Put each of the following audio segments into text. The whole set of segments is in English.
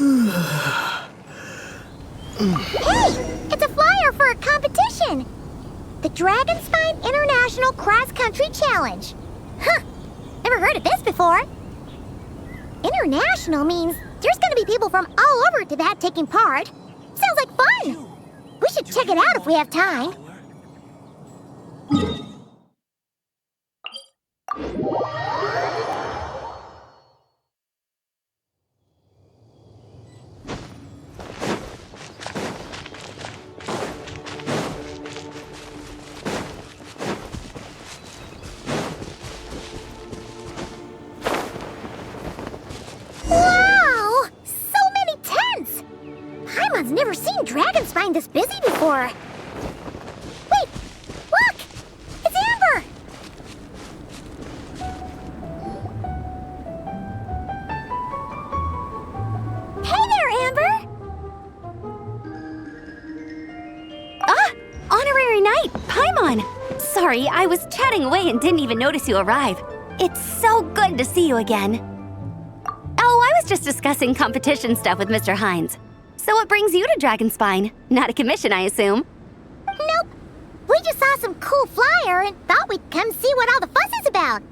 It's a flyer for a competition! The Dragonspine International Cross Country Challenge. Huh, never heard of this before. International means there's gonna be people from all over Tibet taking part. Sounds like fun! We should check it out if we have time. Wow! So many tents! Paimon's never seen Dragonspine this busy before. Wait! Look! It's Amber! Hey there, Amber! Ah! Honorary Knight, Paimon! Sorry, I was chatting away and didn't even notice you arrive. It's so good to see you again. Oh, I was just discussing competition stuff with Mr. Hines. So what brings you to Dragonspine? Not a commission, I assume? Nope. We just saw some cool flyer and thought we'd come see what all the fuss is about.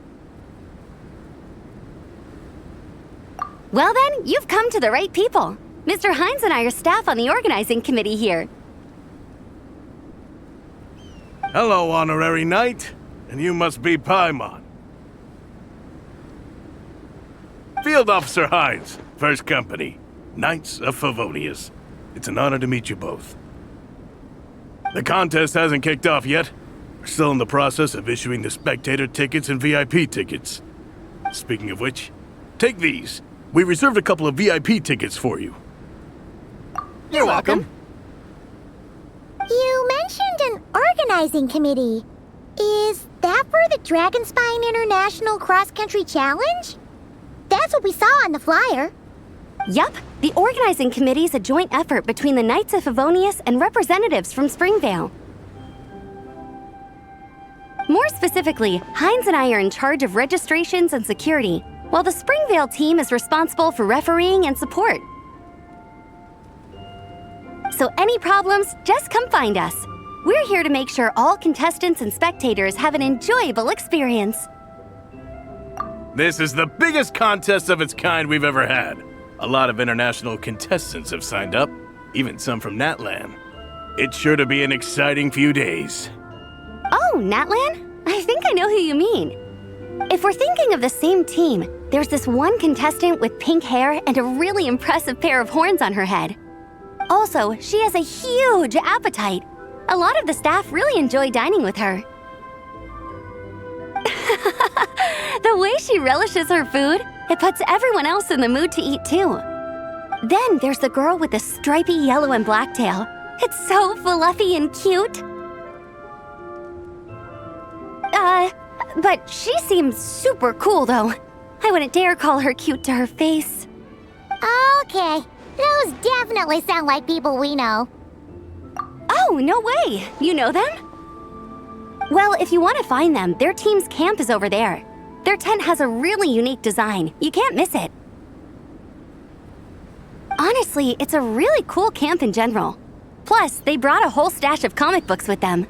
Well then, you've come to the right people. Mr. Hines and I are staff on the organizing committee here. Hello, Honorary Knight. And you must be Paimon. Field Officer Hines, First Company, Knights of Favonius. It's an honor to meet you both. The contest hasn't kicked off yet. We're still in the process of issuing the spectator tickets and VIP tickets. Speaking of which, take these. We reserved a couple of VIP tickets for you. You're welcome. You mentioned an organizing committee. Is that for the Dragonspine International Cross Country Challenge? That's what we saw on the flyer. Yup, the organizing committee is a joint effort between the Knights of Favonius and representatives from Springvale. More specifically, Hines and I are in charge of registrations and security, while the Springvale team is responsible for refereeing and support. So any problems, just come find us. We're here to make sure all contestants and spectators have an enjoyable experience. This is the biggest contest of its kind we've ever had. A lot of international contestants have signed up, even some from Natlan. It's sure to be an exciting few days. Oh, Natlan? I think I know who you mean. If we're thinking of the same team, there's this one contestant with pink hair and a really impressive pair of horns on her head. Also, she has a huge appetite. A lot of the staff really enjoy dining with her. The way she relishes her food, it puts everyone else in the mood to eat too. Then there's the girl with the stripy yellow and black tail. It's so fluffy and cute. But she seems super cool though. I wouldn't dare call her cute to her face. Okay, those definitely sound like people we know. Oh, no way! You know them? Well, if you want to find them, their team's camp is over there. Their tent has a really unique design. You can't miss it. Honestly, it's a really cool camp in general. Plus, they brought a whole stash of comic books with them.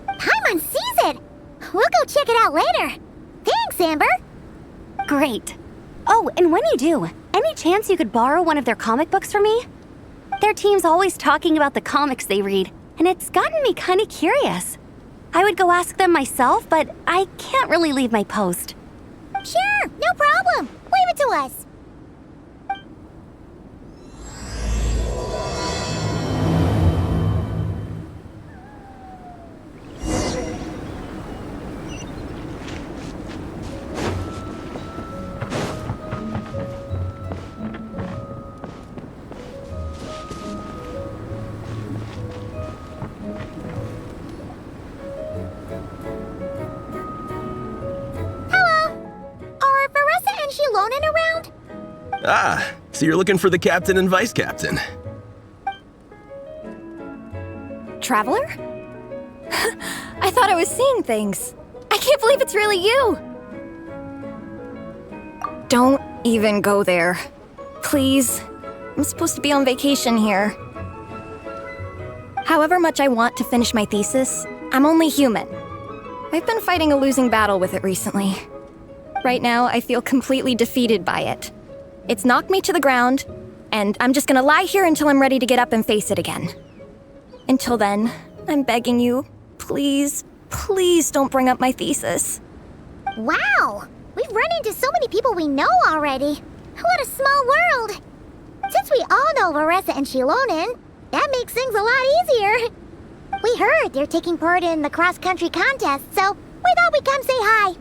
Paimon sees it! We'll go check it out later. Thanks, Amber! Great. Oh, and when you do, any chance you could borrow one of their comic books for me? Their team's always talking about the comics they read, and it's gotten me kind of curious. I would go ask them myself, but I can't really leave my post. Sure, no problem. Leave it to us. Xilonen around? Ah, so you're looking for the captain and vice captain. Traveler? I thought I was seeing things. I can't believe it's really you. Don't even go there. Please. I'm supposed to be on vacation here. However much I want to finish my thesis, I'm only human. I've been fighting a losing battle with it recently. Right now, I feel completely defeated by it. It's knocked me to the ground, and I'm just gonna lie here until I'm ready to get up and face it again. Until then, I'm begging you, please, please don't bring up my thesis. Wow! We've run into so many people we know already. What a small world! Since we all know Varesa and Xilonen, that makes things a lot easier. We heard they're taking part in the cross-country contest, so we thought we'd come say hi.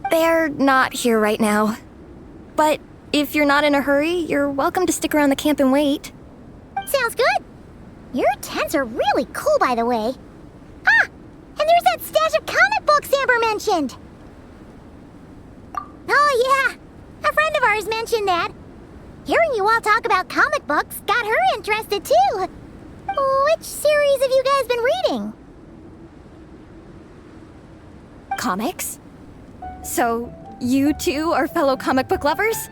They're not here right now. But if you're not in a hurry, you're welcome to stick around the camp and wait. Sounds good. Your tents are really cool, by the way. Ah! And there's that stash of comic books Amber mentioned. Oh, yeah. A friend of ours mentioned that. Hearing you all talk about comic books got her interested, too. Which series have you guys been reading? Comics? So, you two are fellow comic book lovers?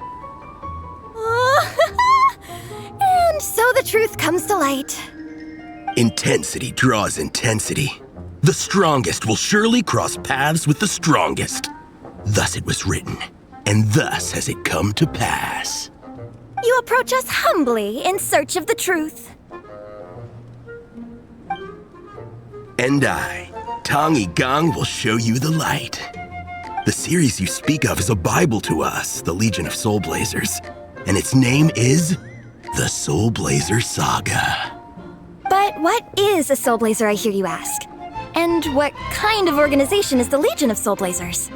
And so the truth comes to light. Intensity draws intensity. The strongest will surely cross paths with the strongest. Thus it was written, and thus has it come to pass. You approach us humbly in search of the truth. And I, Tong Gang, will show you the light. The series you speak of is a Bible to us, the Legion of Soulblazers, and its name is the Soulblazer Saga. But what is a Soulblazer, I hear you ask? And what kind of organization is the Legion of Soulblazers?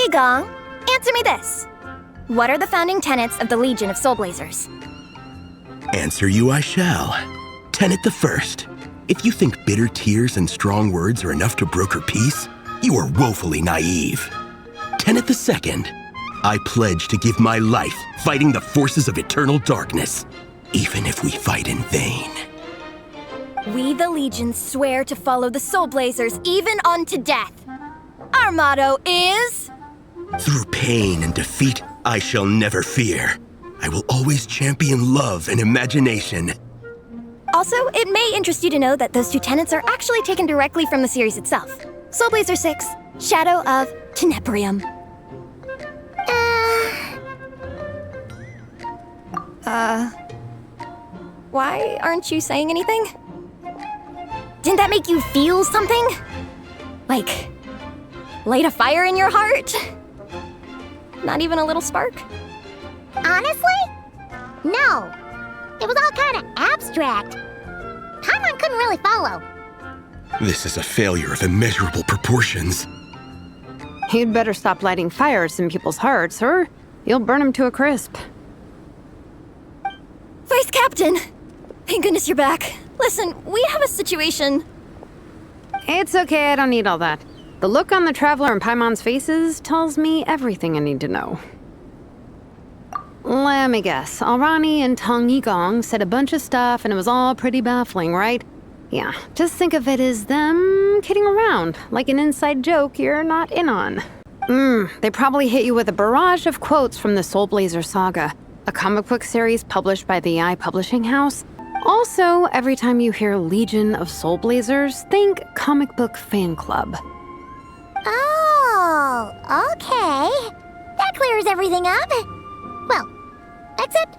Igong, answer me this. What are the founding tenets of the Legion of Soulblazers? Answer you I shall. Tenet the first. If you think bitter tears and strong words are enough to broker peace, you are woefully naive. Tenet the second. I pledge to give my life fighting the forces of eternal darkness, even if we fight in vain. We, the Legion, swear to follow the Soulblazers even unto death. Our motto is... Through pain and defeat, I shall never fear. I will always champion love and imagination. Also, it may interest you to know that those two tenets are actually taken directly from the series itself. Soulblazer 6, Shadow of Tenebrium. Why aren't you saying anything? Didn't that make you feel something? Like, light a fire in your heart? Not even a little spark? Honestly? No. It was all kind of abstract. Paimon couldn't really follow. This is a failure of immeasurable proportions. You'd better stop lighting fires in people's hearts, or you'll burn them to a crisp. Vice Captain! Thank goodness you're back. Listen, we have a situation. It's okay, I don't need all that. The look on the Traveler and Paimon's faces tells me everything I need to know. Let me guess. Alrani and Tong Yigong said a bunch of stuff and it was all pretty baffling, right? Yeah, just think of it as them kidding around, like an inside joke you're not in on. They probably hit you with a barrage of quotes from the Soulblazer Saga, a comic book series published by the AI Publishing House. Also, every time you hear Legion of Soulblazers, think comic book fan club. Oh, okay. That clears everything up. Well, except,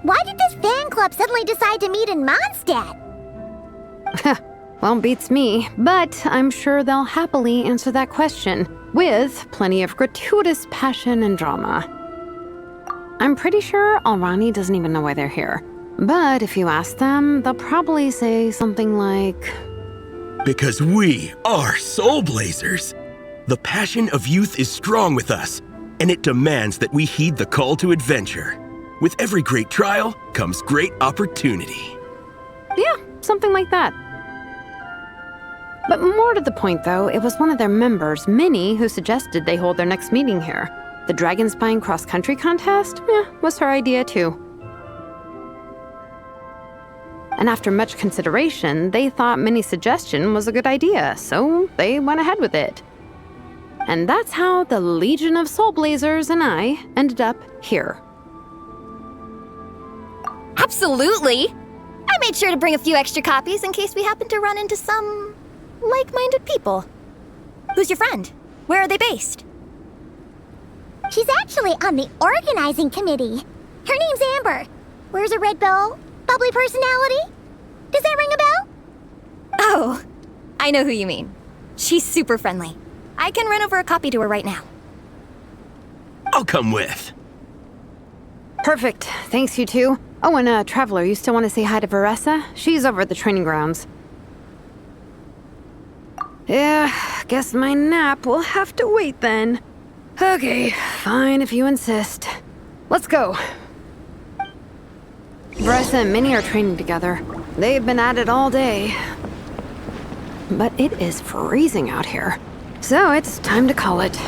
why did this fan club suddenly decide to meet in Mondstadt? Well, beats me, but I'm sure they'll happily answer that question, with plenty of gratuitous passion and drama. I'm pretty sure Alrani doesn't even know why they're here. But if you ask them, they'll probably say something like... Because we are Soulblazers. The passion of youth is strong with us, and it demands that we heed the call to adventure. With every great trial comes great opportunity. Yeah, something like that. But more to the point, though, it was one of their members, Minnie, who suggested they hold their next meeting here. The Dragonspine cross-country contest? Was her idea, too. And after much consideration, they thought Minnie's suggestion was a good idea, so they went ahead with it. And that's how the Legion of Soulblazers and I ended up here. Absolutely! I made sure to bring a few extra copies in case we happen to run into some like-minded people. Who's your friend? Where are they based? She's actually on the organizing committee. Her name's Amber. Wears a red bow, bubbly personality. Does that ring a bell? Oh, I know who you mean. She's super friendly. I can run over a copy to her right now. I'll come with. Perfect. Thanks, you two. Oh, and Traveler, you still want to say hi to Varesa? She's over at the training grounds. Yeah, guess my nap will have to wait then. Okay, fine if you insist. Let's go. Varesa and Minnie are training together. They've been at it all day. But it is freezing out here. So it's time to call it.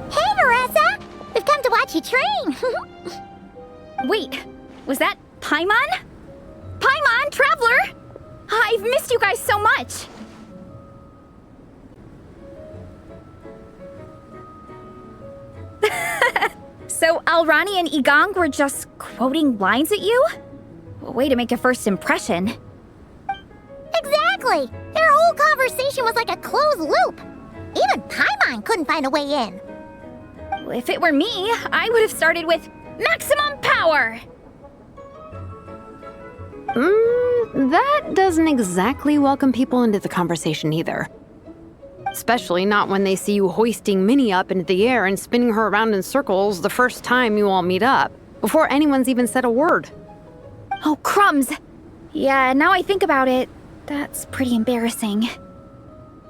Hey, Varesa! We've come to watch you train. Wait, was that Paimon? Paimon, Traveler! I've missed you guys so much! So Alrani and Igong were just quoting lines at you? Way to make a first impression. Exactly! Their whole conversation was like a closed loop. Even Paimon couldn't find a way in. If it were me, I would have started with maximum power! That doesn't exactly welcome people into the conversation either. Especially not when they see you hoisting Minnie up into the air and spinning her around in circles the first time you all meet up, before anyone's even said a word. Oh, crumbs! Yeah, now I think about it, that's pretty embarrassing.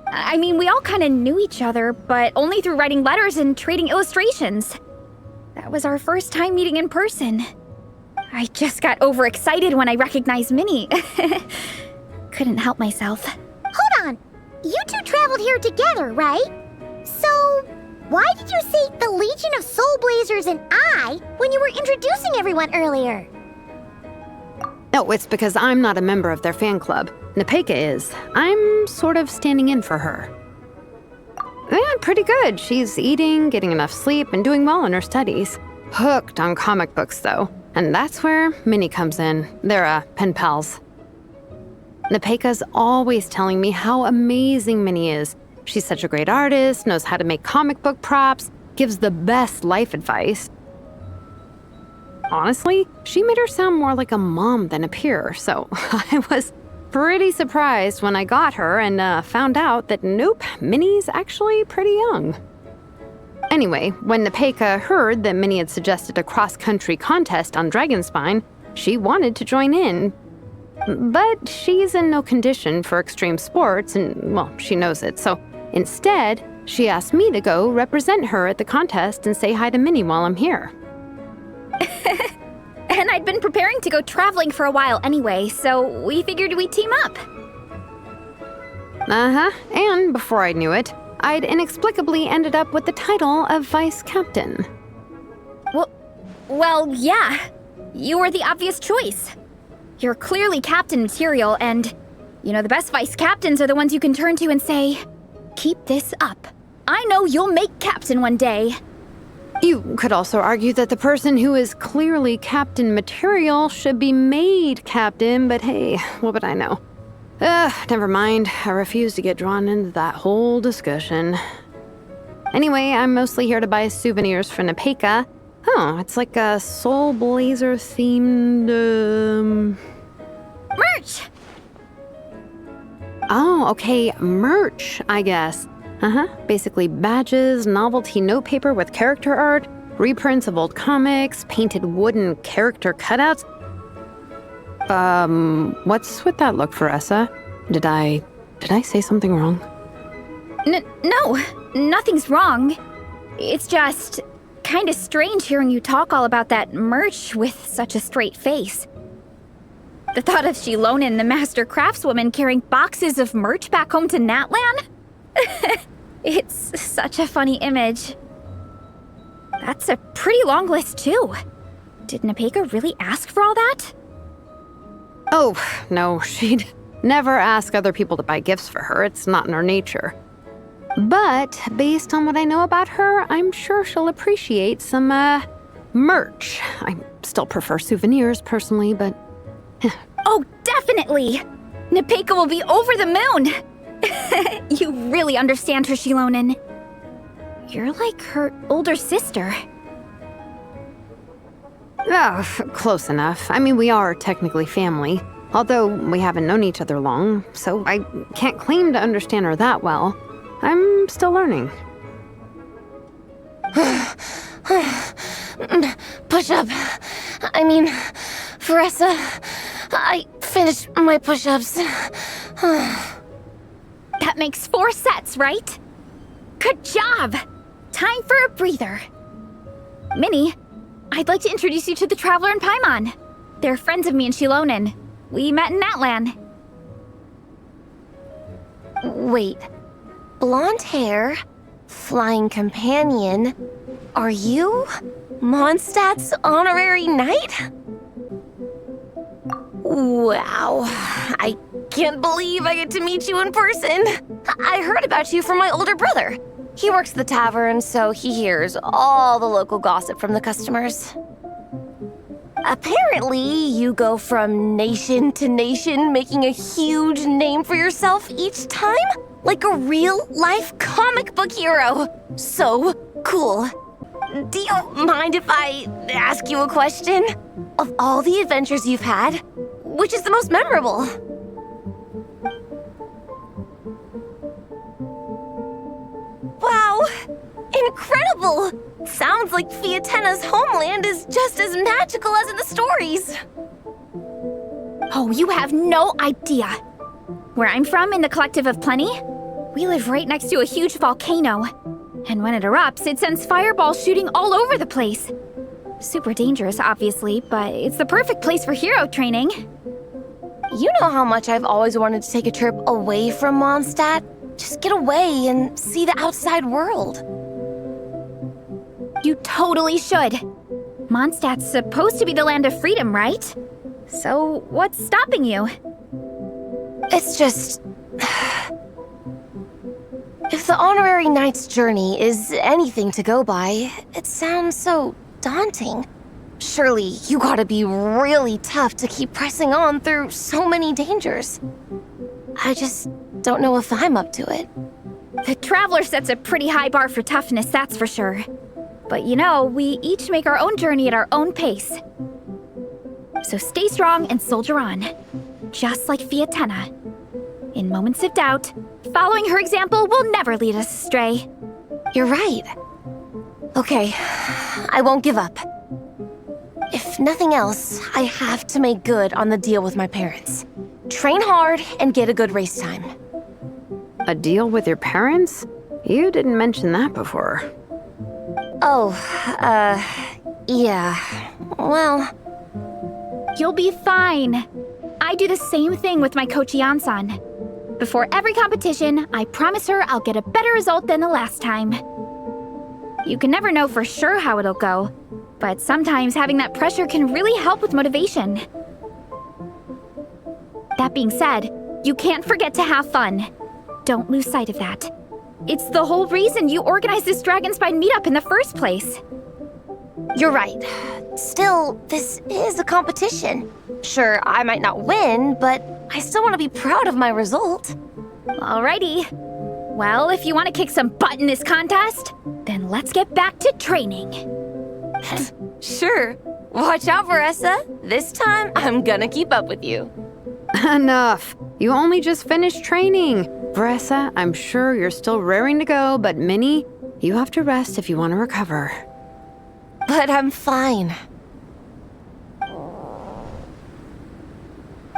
I mean, we all kind of knew each other, but only through writing letters and trading illustrations. That was our first time meeting in person. I just got overexcited when I recognized Minnie. Couldn't help myself. Hold on. You two traveled here together, right? So, why did you say the Legion of Soulblazers and I when you were introducing everyone earlier? No, it's because I'm not a member of their fan club. Nepeka is. I'm sort of standing in for her. Yeah, pretty good. She's eating, getting enough sleep, and doing well in her studies. Hooked on comic books, though. And that's where Minnie comes in. They're, pen pals. Nepeka's always telling me how amazing Minnie is. She's such a great artist, knows how to make comic book props, gives the best life advice. Honestly, she made her sound more like a mom than a peer, so I was pretty surprised when I got her and found out that nope, Minnie's actually pretty young. Anyway, when Nepeka heard that Minnie had suggested a cross-country contest on Dragonspine, she wanted to join in. But she's in no condition for extreme sports, and, well, she knows it, so instead, she asked me to go represent her at the contest and say hi to Minnie while I'm here. And I'd been preparing to go traveling for a while anyway, so we figured we'd team up. And before I knew it, I'd inexplicably ended up with the title of Vice Captain. Well, yeah. You were the obvious choice. You're clearly captain material, and, you know, the best vice captains are the ones you can turn to and say, keep this up. I know you'll make captain one day. You could also argue that the person who is clearly captain material should be made captain, but hey, what would I know? Never mind. I refuse to get drawn into that whole discussion. Anyway, I'm mostly here to buy souvenirs for Nepeka. Oh, it's like a Soulblazer themed, Merch! Oh, okay, merch, I guess. Basically badges, novelty notepaper with character art, reprints of old comics, painted wooden character cutouts. What's with that look, Varesa? Did I say something wrong? No, nothing's wrong. It's just kind of strange hearing you talk all about that merch with such a straight face. The thought of Xilonen, the master craftswoman, carrying boxes of merch back home to Natlan? It's such a funny image. That's a pretty long list, too. Did Nepeka really ask for all that? Oh, no, she'd never ask other people to buy gifts for her. It's not in her nature. But based on what I know about her, I'm sure she'll appreciate some, merch. I still prefer souvenirs, personally, but... Oh, definitely! Nepeka will be over the moon! You really understand her, Xilonen. You're like her older sister. Close enough. I mean, we are technically family, although we haven't known each other long, so I can't claim to understand her that well. I'm still learning. Push-up. I mean, Varesa, I finished my push-ups. That makes 4 sets, right? Good job! Time for a breather. Minnie, I'd like to introduce you to the Traveler and Paimon. They're friends of me and Xilonen. We met in Natlan. Wait. Blonde hair, flying companion. Are you Mondstadt's honorary knight? Wow. I can't believe I get to meet you in person. I heard about you from my older brother. He works at the tavern, so he hears all the local gossip from the customers. Apparently, you go from nation to nation, making a huge name for yourself each time? Like a real-life comic book hero. So cool. Do you mind if I ask you a question? Of all the adventures you've had, which is the most memorable? Wow! Incredible! Sounds like Fiatenna's homeland is just as magical as in the stories. Oh, you have no idea. Where I'm from, in the Collective of Plenty, we live right next to a huge volcano. And when it erupts, it sends fireballs shooting all over the place. Super dangerous, obviously, but it's the perfect place for hero training. You know how much I've always wanted to take a trip away from Mondstadt? Just get away and see the outside world. You totally should. Mondstadt's supposed to be the land of freedom, right? So what's stopping you? It's just... If the honorary knight's journey is anything to go by, it sounds so daunting. Surely you gotta be really tough to keep pressing on through so many dangers. I just don't know if I'm up to it. The Traveler sets a pretty high bar for toughness, that's for sure. But you know, we each make our own journey at our own pace. So stay strong and soldier on. Just like Fiatenna. In moments of doubt, following her example will never lead us astray. You're right. Okay, I won't give up. If nothing else, I have to make good on the deal with my parents. Train hard and get a good race time. A deal with your parents? You didn't mention that before. Oh, yeah. Well... You'll be fine. I do the same thing with my coach Yansan. Before every competition, I promise her I'll get a better result than the last time. You can never know for sure how it'll go, but sometimes having that pressure can really help with motivation. That being said, you can't forget to have fun. Don't lose sight of that. It's the whole reason you organized this Dragonspine meetup in the first place. You're right. Still, this is a competition. Sure, I might not win, but I still want to be proud of my result. Alrighty. Well, if you want to kick some butt in this contest, then let's get back to training. Sure. Watch out, Varesa. This time, I'm gonna keep up with you. Enough. You only just finished training. Varesa, I'm sure you're still raring to go, but Minnie, you have to rest if you want to recover. but I'm fine.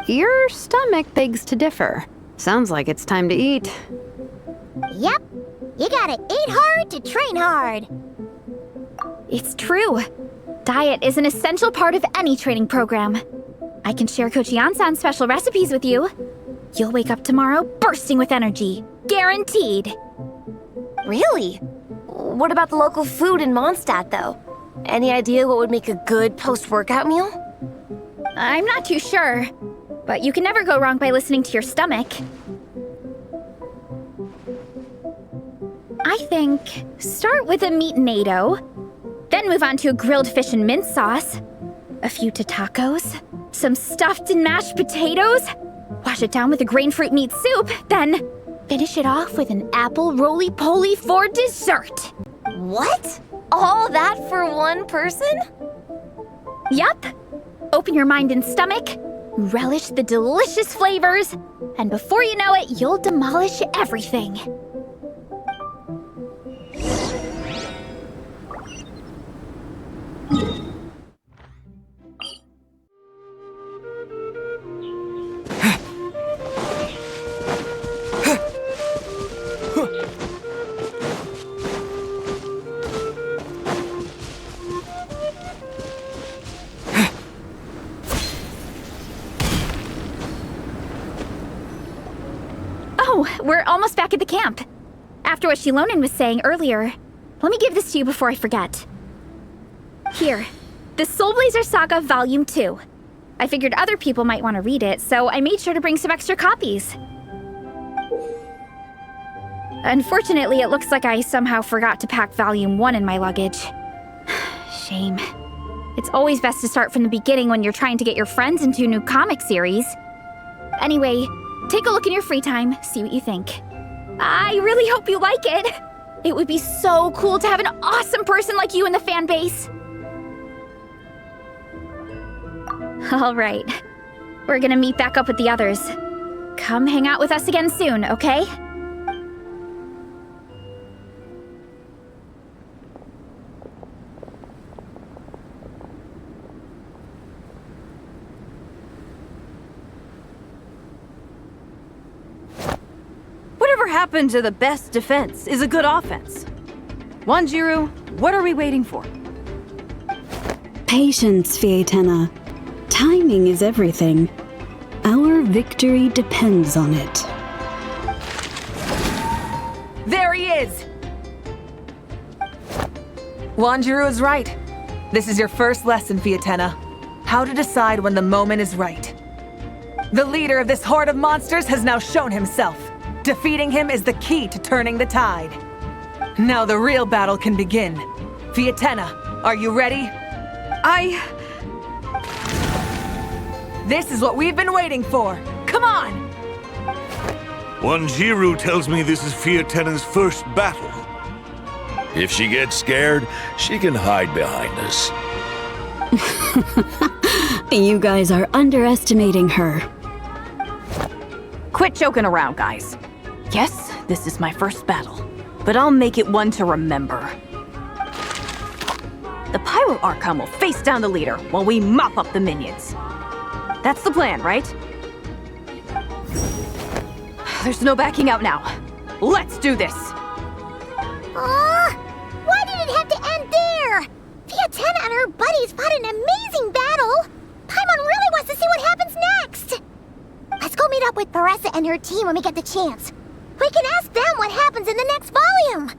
Your stomach begs to differ. Sounds like it's time to eat. Yep. You gotta eat hard to train hard. It's true. Diet is an essential part of any training program. I can share Coach Yansan's special recipes with you. You'll wake up tomorrow bursting with energy. Guaranteed. Really? What about the local food in Mondstadt, though? Any idea what would make a good post-workout meal? I'm not too sure, but you can never go wrong by listening to your stomach. I think start with a meat natto, then move on to a grilled fish and mint sauce, a few tacos, some stuffed and mashed potatoes, wash it down with a grain fruit meat soup, then finish it off with an apple roly-poly for dessert. What? All that for one person? Yup. Open your mind and stomach, relish the delicious flavors, and before you know it, you'll demolish everything. Oh, we're almost back at the camp. After what Xilonen was saying earlier, let me give this to you before I forget. Here, the Soulblazers Saga Volume 2. I figured other people might want to read it, so I made sure to bring some extra copies. Unfortunately, it looks like I somehow forgot to pack Volume 1 in my luggage. Shame. It's always best to start from the beginning when you're trying to get your friends into a new comic series. Anyway, take a look in your free time, see what you think. I really hope you like it. It would be so cool to have an awesome person like you in the fan base. All right. We're gonna meet back up with the others. Come hang out with us again soon, okay? Whatever happened to the best defense is a good offense? Wanjiru, what are we waiting for? Patience, Fietena. Timing is everything. Our victory depends on it. There he is! Wanjiru is right. This is your first lesson, Fietena. How to decide when the moment is right. The leader of this horde of monsters has now shown himself. Defeating him is the key to turning the tide. Now the real battle can begin. Fietena, are you ready? This is what we've been waiting for. Come on! Wanjiru tells me this is Fietena's first battle. If she gets scared, she can hide behind us. You guys are underestimating her. Quit joking around, guys. Yes, this is my first battle, but I'll make it one to remember. The Pyro Archon will face down the leader while we mop up the minions. That's the plan, right? There's no backing out now. Let's do this! Why did it have to end there? Fietena and her buddies fought an amazing battle. Paimon really wants to see what happens next. Let's go meet up with Varesa and her team when we get the chance. We can ask them what happens in the next volume.